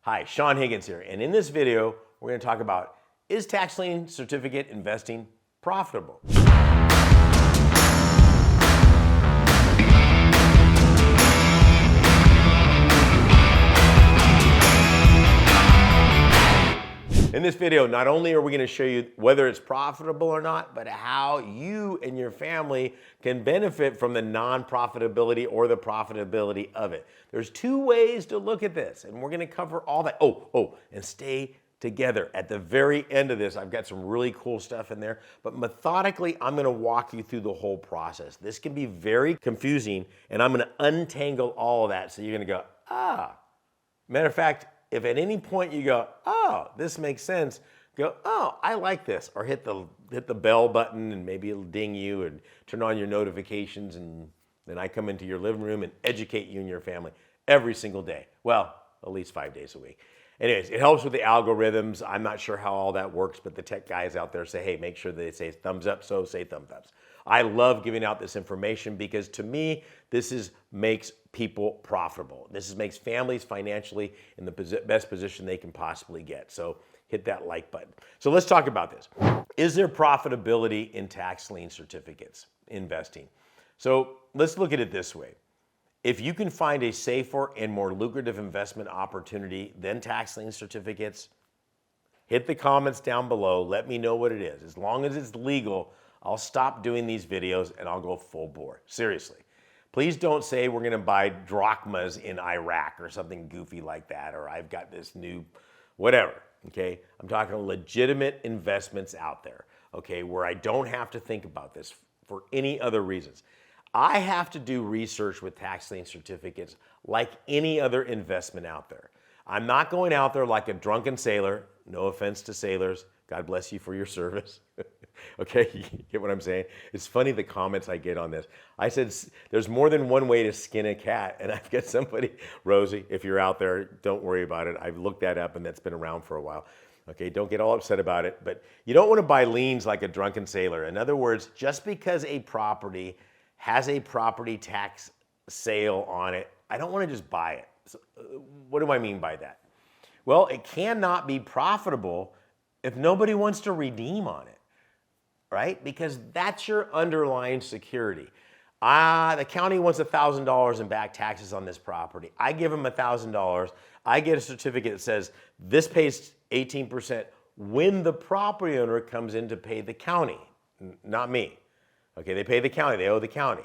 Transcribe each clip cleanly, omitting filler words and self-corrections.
Hi, Saen Higgins here, and in this video, we're going to talk about, is tax lien certificate investing profitable? In this video, not only are we going to show you whether it's profitable or not, but how you and your family can benefit from the non-profitability or the profitability of it. There's two ways to look at this, and we're going to cover all that. And stay together. At the very end of this, I've got some really cool stuff in there, but methodically, I'm going to walk you through the whole process. This can be very confusing, and I'm going to untangle all of that, so you're going to go, Matter of fact, if at any point you go, oh, this makes sense, go, oh, I like this, or hit the bell button and maybe it'll ding you and turn on your notifications, and then I come into your living room and educate you and your family every single day. Well, at least 5 days a week. Anyways, it helps with the algorithms. I'm not sure how all that works, but the tech guys out there say, hey, make sure they say thumbs up, so say thumbs up. I love giving out this information because to me, this makes people profitable. Makes families financially in the best position they can possibly get. So hit that like button. So let's talk about this. Is there profitability in tax lien certificates investing? So let's look at it this way. If you can find a safer and more lucrative investment opportunity than tax lien certificates, hit the comments down below. Let me know what it is. As long as it's legal, I'll stop doing these videos and I'll go full bore. Seriously. Please don't say we're going to buy drachmas in Iraq or something goofy like that, or I've got this new whatever, okay? I'm talking legitimate investments out there, okay, where I don't have to think about this for any other reasons. I have to do research with tax lien certificates like any other investment out there. I'm not going out there like a drunken sailor. No offense to sailors. God bless you for your service. Okay, you get what I'm saying? It's funny the comments I get on this. I said, there's more than one way to skin a cat. And I've got somebody, Rosie, if you're out there, don't worry about it. I've looked that up and that's been around for a while. Okay, don't get all upset about it. But you don't want to buy liens like a drunken sailor. In other words, just because a property has a property tax sale on it, I don't want to just buy it. So, what do I mean by that? Well, it cannot be profitable if nobody wants to redeem on it, right? Because that's your underlying security. The county wants $1,000 in back taxes on this property. I give them $1,000. I get a certificate that says this pays 18% when the property owner comes in to pay the county, not me. Okay, they pay the county, they owe the county.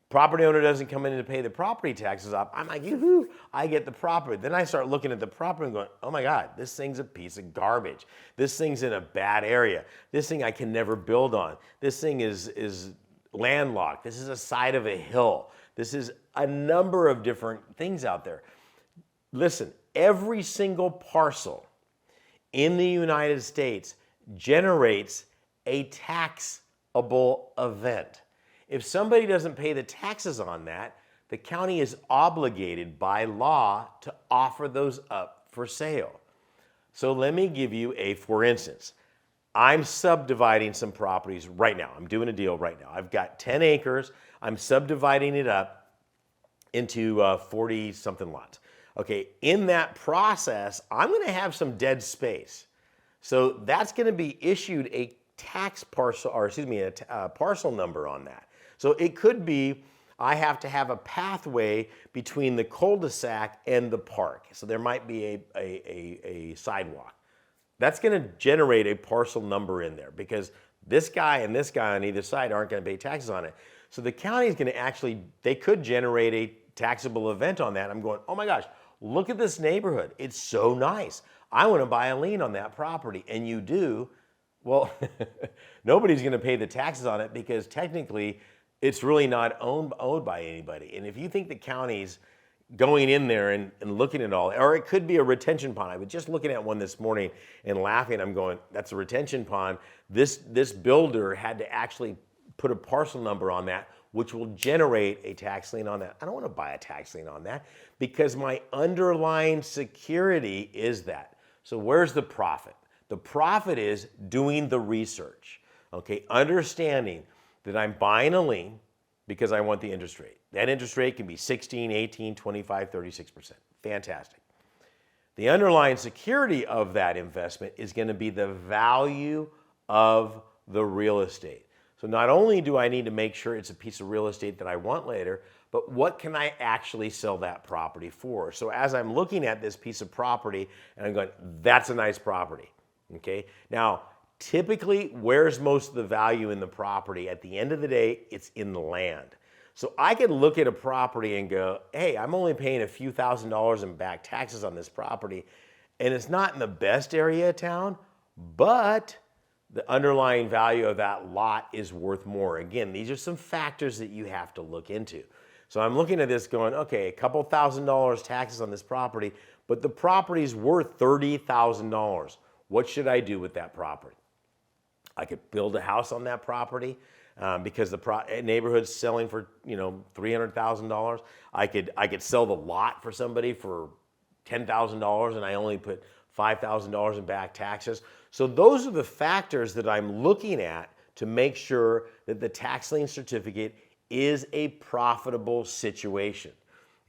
Property owner doesn't come in to pay the property taxes up. I'm like, yoo-hoo, I get the property. Then I start looking at the property and going, oh my God, this thing's a piece of garbage. This thing's in a bad area. This thing I can never build on. This thing is landlocked. This is a side of a hill. This is a number of different things out there. Listen, every single parcel in the United States generates a taxable event. If somebody doesn't pay the taxes on that, the county is obligated by law to offer those up for sale. So let me give you for instance, I'm subdividing some properties right now. I'm doing a deal right now. I've got 10 acres. I'm subdividing it up into 40-something lots. Okay, in that process, I'm going to have some dead space. So that's going to be issued a tax parcel, or excuse me, a parcel number on that. So it could be I have to have a pathway between the cul-de-sac and the park. So there might be a sidewalk. That's going to generate a parcel number in there because this guy and this guy on either side aren't going to pay taxes on it. So the county is going to they could generate a taxable event on that. I'm going, oh my gosh, look at this neighborhood. It's so nice. I want to buy a lien on that property. And you do. Well, nobody's going to pay the taxes on it because technically it's really not owned by anybody. And if you think the county's going in there and looking at all, or it could be a retention pond. I was just looking at one this morning and laughing. I'm going, that's a retention pond. This builder had to actually put a parcel number on that, which will generate a tax lien on that. I don't want to buy a tax lien on that because my underlying security is that. So where's the profit? The profit is doing the research, okay? Understanding that I'm buying a lien because I want the interest rate. That interest rate can be 16, 18, 25, 36%. Fantastic. The underlying security of that investment is going to be the value of the real estate. So not only do I need to make sure it's a piece of real estate that I want later, but what can I actually sell that property for? So as I'm looking at this piece of property and I'm going, that's a nice property, okay? Now, typically, where's most of the value in the property? At the end of the day, it's in the land. So I could look at a property and go, hey, I'm only paying a few $1,000s in back taxes on this property, and it's not in the best area of town, but the underlying value of that lot is worth more. Again, these are some factors that you have to look into. So I'm looking at this going, okay, a couple $1,000s taxes on this property, but the property's worth $30,000. What should I do with that property? I could build a house on that property. Because the neighborhood's selling for $300,000, I could sell the lot for somebody for $10,000, and I only put $5,000 in back taxes. So those are the factors that I'm looking at to make sure that the tax lien certificate is a profitable situation.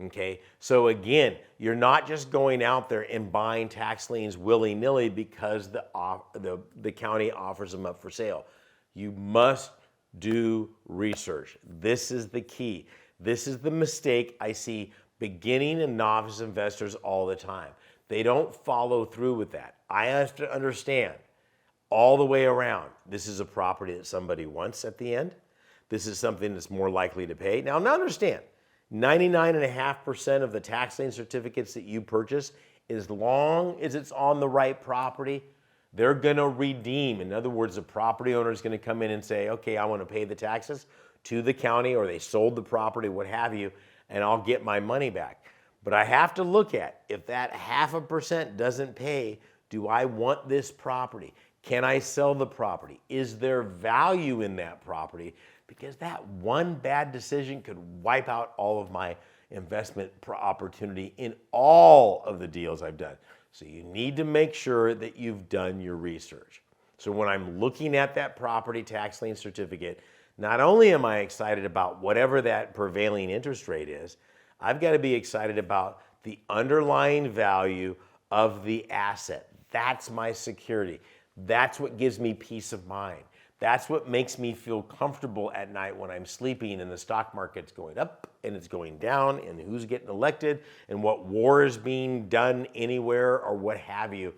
Okay, so again, you're not just going out there and buying tax liens willy-nilly because the county offers them up for sale. You must do research. This is the key. This is the mistake I see beginning and novice investors all the time. They don't follow through with that. I have to understand all the way around. This is a property that somebody wants at the end. This is something that's more likely to pay. Now understand, 99.5% of the tax lien certificates that you purchase, as long as it's on the right property, they're going to redeem. In other words, the property owner is going to come in and say, okay, I want to pay the taxes to the county, or they sold the property, what have you, and I'll get my money back. But I have to look at, if that 0.5% doesn't pay, do I want this property? Can I sell the property? Is there value in that property? Because that one bad decision could wipe out all of my investment opportunity in all of the deals I've done. So you need to make sure that you've done your research. So when I'm looking at that property tax lien certificate, not only am I excited about whatever that prevailing interest rate is, I've got to be excited about the underlying value of the asset. That's my security. That's what gives me peace of mind. That's what makes me feel comfortable at night when I'm sleeping and the stock market's going up and it's going down and who's getting elected and what war is being done anywhere or what have you.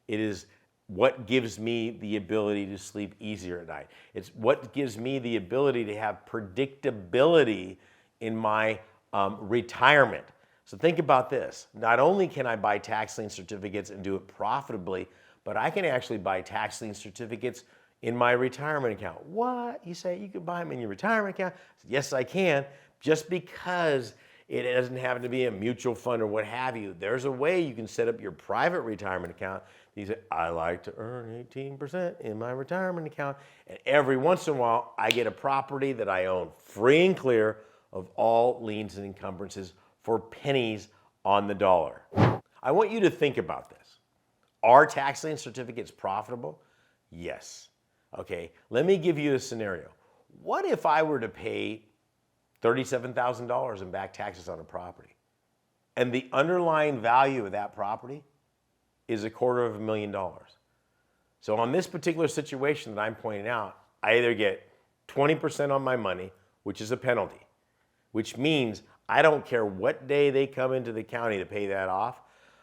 It is what gives me the ability to sleep easier at night. It's what gives me the ability to have predictability in my retirement. So think about this. Not only can I buy tax lien certificates and do it profitably, but I can actually buy tax lien certificates in my retirement account. What? You say you could buy them in your retirement account? Yes, I can, just because it doesn't have to be a mutual fund or what have you. There's a way you can set up your private retirement account. You say, I like to earn 18% in my retirement account. And every once in a while, I get a property that I own free and clear of all liens and encumbrances for pennies on the dollar. I want you to think about this. Are tax lien certificates profitable? Yes. Okay, let me give you a scenario. What if I were to pay $37,000 in back taxes on a property, and the underlying value of that property is $250,000? So on this particular situation that I'm pointing out, I either get 20% on my money, which is a penalty, which means I don't care what day they come into the county to pay that off,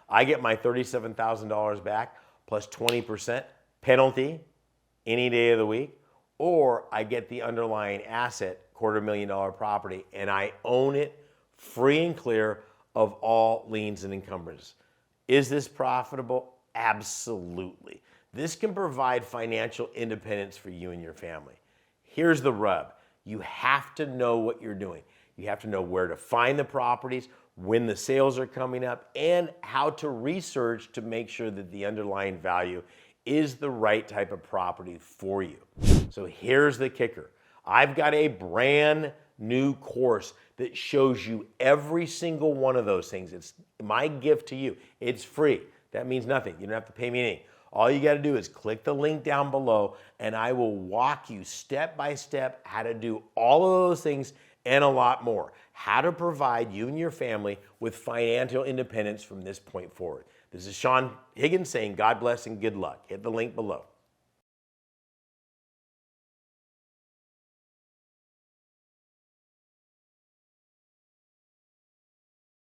I get my $37,000 back plus 20% penalty any day of the week, or I get the underlying asset, $250,000 property, and I own it free and clear of all liens and encumbrances. Is this profitable? Absolutely. This can provide financial independence for you and your family. Here's the rub. You have to know what you're doing. You have to know where to find the properties, when the sales are coming up, and how to research to make sure that the underlying value is the right type of property for you. So here's the kicker. I've got a brand new course that shows you every single one of those things. It's my gift to you. It's free. That means nothing. You don't have to pay me anything. All you got to do is click the link down below and I will walk you step by step how to do all of those things and a lot more. How to provide you and your family with financial independence from this point forward. This is Saen Higgins saying God bless and good luck. Hit the link below.